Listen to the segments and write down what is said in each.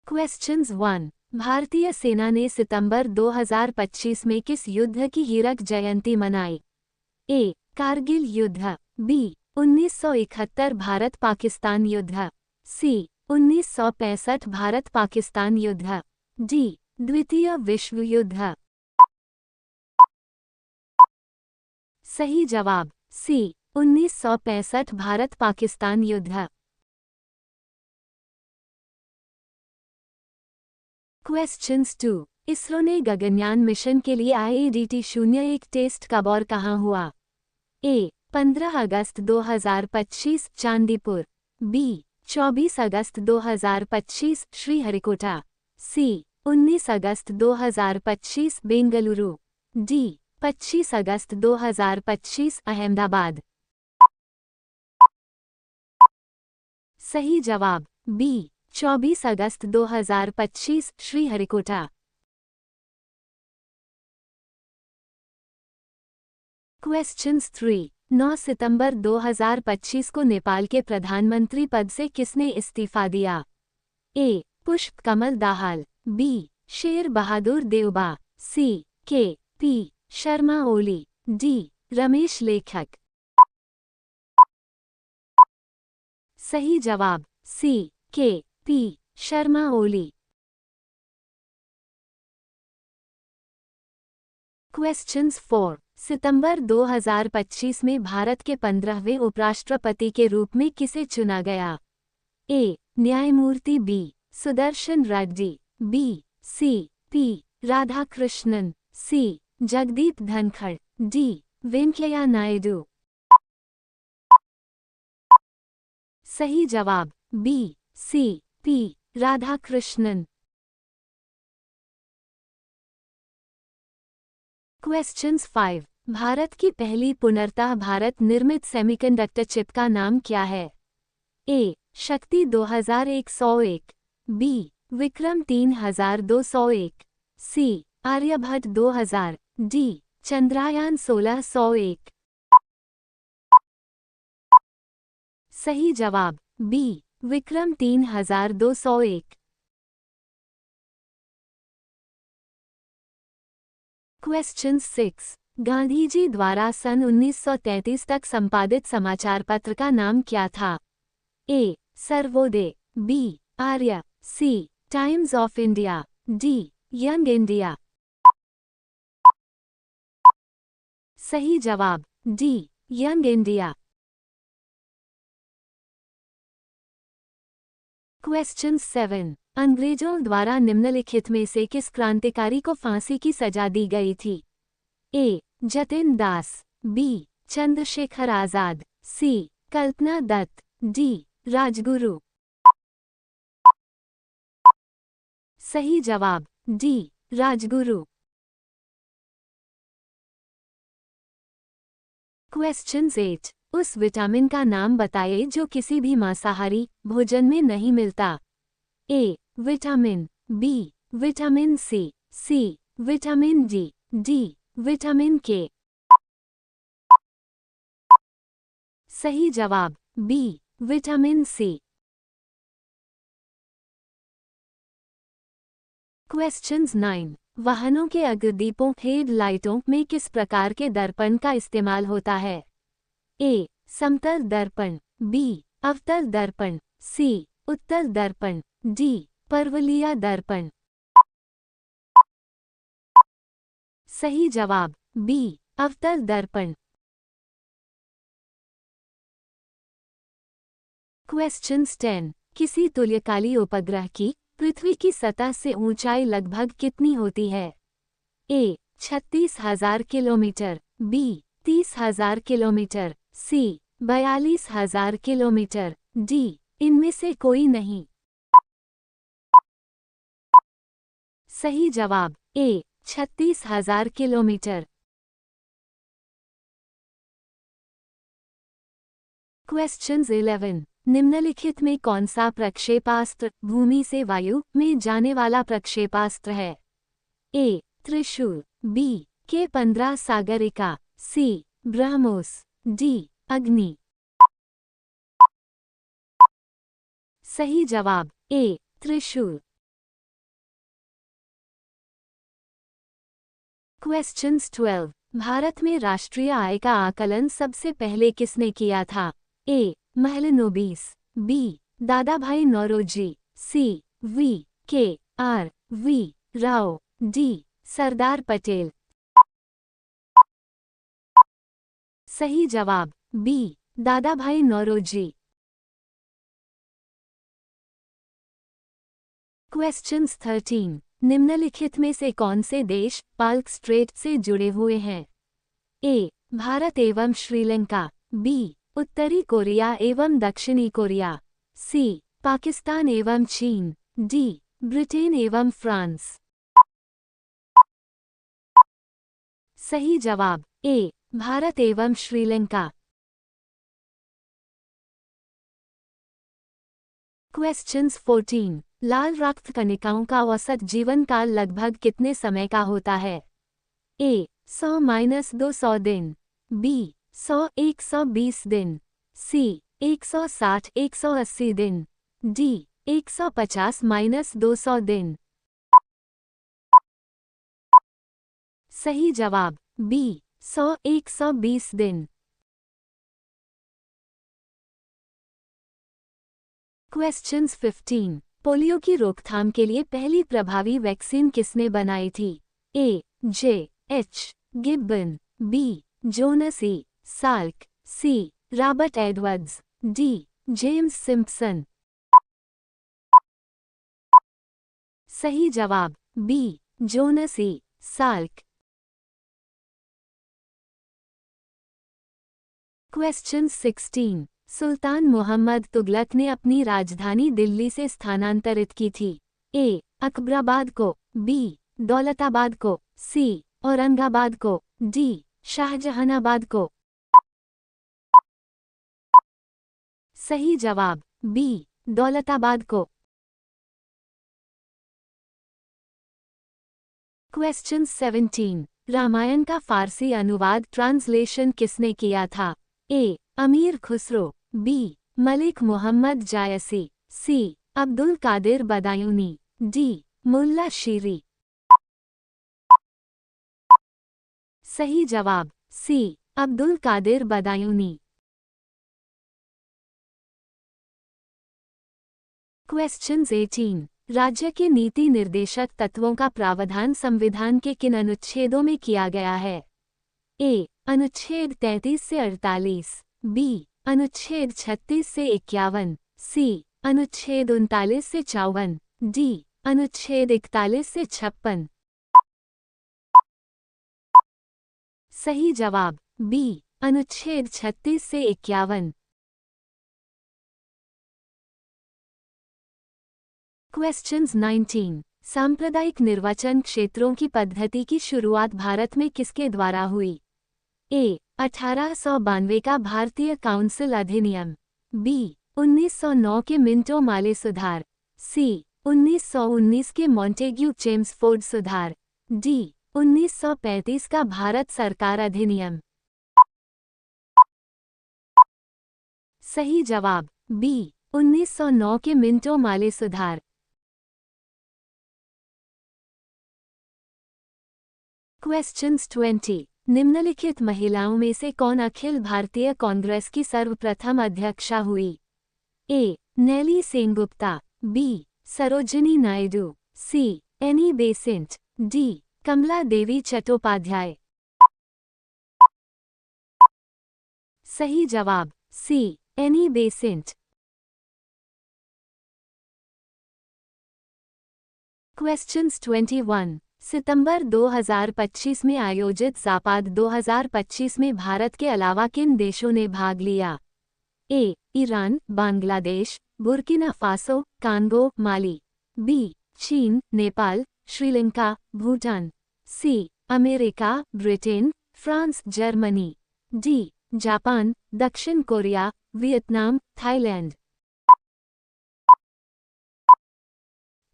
Questions 1। भारतीय सेना ने सितंबर 2025 में किस युद्ध की हीरक जयंती मनाई? ए. कारगिल युद्ध। बी. 1971 भारत पाकिस्तान युद्ध। सी. 1965 भारत पाकिस्तान युद्ध। डी. द्वितीय विश्व युद्ध। सही जवाब सी. 1965 भारत पाकिस्तान युद्ध। क्वेश्चंस 2। इसरो ने गगनयान मिशन के लिए IADT-01 टेस्ट कब और कहां हुआ? ए. 15 अगस्त 2025 चांदीपुर। बी. 24 अगस्त 2025 श्रीहरिकोटा। सी. 19 अगस्त 2025 बेंगलुरु। डी. 25 अगस्त 2025 अहमदाबाद। सही जवाब बी. 24 अगस्त 2025 श्रीहरिकोटा। क्वेश्चंस 3। 9 सितंबर 2025 को नेपाल के प्रधानमंत्री पद से किसने इस्तीफा दिया? ए. पुष्प कमल दाहाल। बी. शेर बहादुर देउबा। सी. के. पी. शर्मा ओली। डी. रमेश लेखक। सही जवाब सी. के. पी. शर्मा ओली। क्वेश्चंस 4। सितंबर 2025 में भारत के 15वें उपराष्ट्रपति के रूप में किसे चुना गया? ए. न्यायमूर्ति बी. सुदर्शन रेड्डी। बी. सी. पी. राधाकृष्णन। सी. जगदीप धनखड़। डी. वेंकैया नायडू। सही जवाब बी. सी. पी. राधाकृष्णन। क्वेश्चंस 5। भारत की पहली पुनर्तः भारत निर्मित सेमीकंडक्टर चिप का नाम क्या है? ए. शक्ति 2101। बी. विक्रम 3201। सी. आर्यभट्ट 2000। डी. चंद्रयान 1601। सही जवाब बी. विक्रम 3201। क्वेश्चन 6। गांधीजी द्वारा सन 1933 तक संपादित समाचार पत्र का नाम क्या था? A. Sarvodaya. B. Arya. C. Times of India. D. Young India. सही जवाब डी. Young India. क्वेश्चन 7। अंग्रेजों द्वारा निम्नलिखित में से किस क्रांतिकारी को फांसी की सजा दी गई थी? ए. जतिन दास। बी. चंद्रशेखर आजाद। सी. कल्पना दत्त। डी. राजगुरु। सही जवाब डी. राजगुरु। क्वेश्चन 8। उस विटामिन का नाम बताइए जो किसी भी मांसाहारी भोजन में नहीं मिलता। A. Vitamin. B. Vitamin C. C. Vitamin D. D. Vitamin K. सही जवाब बी. विटामिन सी। क्वेश्चंस 9। वाहनों के अग्रदीपों हेड लाइटों में किस प्रकार के दर्पण का इस्तेमाल होता है? ए. समतल दर्पण। बी. अवतल दर्पण। सी. उत्तल दर्पण। डी. परवलयिक दर्पण। सही जवाब बी. अवतल दर्पण। क्वेश्चंस 10। किसी तुल्यकाली उपग्रह की पृथ्वी की सतह से ऊंचाई लगभग कितनी होती है? ए. 36,000 किलोमीटर। बी. 30,000 किलोमीटर। सी. 42,000 किलोमीटर। डी. इनमें से कोई नहीं। सही जवाब ए. 36,000 किलोमीटर। क्वेश्चंस 11। निम्नलिखित में कौन सा प्रक्षेपास्त्र भूमि से वायु में जाने वाला प्रक्षेपास्त्र है? ए. त्रिशूल। बी. K-15 सागरिका। सी. ब्रह्मोस। डी. अग्नि। सही जवाब ए. त्रिशूल। क्वेश्चंस 12। भारत में राष्ट्रीय आय का आकलन सबसे पहले किसने किया था? A. Mahalanobis, B. Dadabhai Naoroji, C. V. K. R. V. Rao, D. Sardar Patel. सही जवाब बी. दादाभाई नौरोजी। क्वेश्चंस 13। निम्नलिखित में से कौन से देश पाल्क स्ट्रेट से जुड़े हुए हैं? ए. भारत एवं श्रीलंका, बी. उत्तरी कोरिया एवं दक्षिणी कोरिया, सी. पाकिस्तान एवं चीन, डी. ब्रिटेन एवं फ्रांस। सही जवाब ए. भारत एवं श्रीलंका। क्वेश्चंस 14। लाल रक्त कणिकाओं का औसत जीवन काल लगभग कितने समय का होता है? ए. 100-200 दिन, बी. 100-120 दिन, सी. 160-180 दिन, डी. 150-200 दिन। सही जवाब बी. 100-120 दिन। क्वेश्चंस 15। पोलियो की रोकथाम के लिए पहली प्रभावी वैक्सीन किसने बनाई थी? A. J. H. Gibbon, B. Jonas E. Salk, C. Robert Edwards, D. James Simpson. सही जवाब B. Jonas E. Salk. Question 16। Sultan Mohammad Tughlaq ने अपनी राजधानी दिल्ली से स्थानांतरित की थी? ए. अकबराबाद को, बी. दौलताबाद को, सी. औरंगाबाद को, डी. शाहजहानाबाद को। सही जवाब बी. दौलताबाद को। क्वेश्चन 17। रामायण का फारसी अनुवाद ट्रांसलेशन किसने किया था? ए. अमीर खुसरो, बी. मलिक मोहम्मद जायसी, सी. अब्दुल कादिर बदायूनी, डी. मुल्ला शीरी। सही जवाब सी. अब्दुल कादिर बदायूनी। क्वेश्चंस 18। राज्य के नीति निर्देशक तत्वों का प्रावधान संविधान के किन अनुच्छेदों में किया गया है? ए. अनुच्छेद 33 से 48, बी. अनुच्छेद 36 से 51, सी. अनुच्छेद 39 से 54, डी. अनुच्छेद 41 से 56। सही जवाब बी. अनुच्छेद 36 से 51। क्वेश्चंस 19। सांप्रदायिक निर्वाचन क्षेत्रों की पद्धति की शुरुआत भारत में किसके द्वारा हुई? ए. 1892 का भारतीय काउंसिल अधिनियम, बी. 1909 के मिंटो माले सुधार, सी. 1919 के मॉन्टेग्यू चेम्सफोर्ड सुधार, डी. 1935 का भारत सरकार अधिनियम। सही जवाब बी. 1909 के मिंटो माले सुधार। क्वेश्चंस 20। निम्नलिखित महिलाओं में से कौन अखिल भारतीय कांग्रेस की सर्वप्रथम अध्यक्षा हुई? A. Nellie Sengupta, B. Sarojini Naidu, C. Annie Besant, D. Kamala Devi Chattopadhyay. सही जवाब सी. Annie Besant. क्वेश्चंस 21। सितंबर 2025 में आयोजित जापाद 2025 में भारत के अलावा किन देशों ने भाग लिया? A. Iran, Bangladesh, Burkina Faso, Congo, Mali, B. चीन, Nepal, Sri Lanka, Bhutan, C. America, Britain, France, Germany, D. Japan, दक्षिण कोरिया, वियतनाम, थाईलैंड।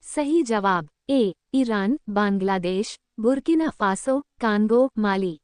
सही जवाब A. Iran, Bangladesh, Burkina Faso, Congo, Mali.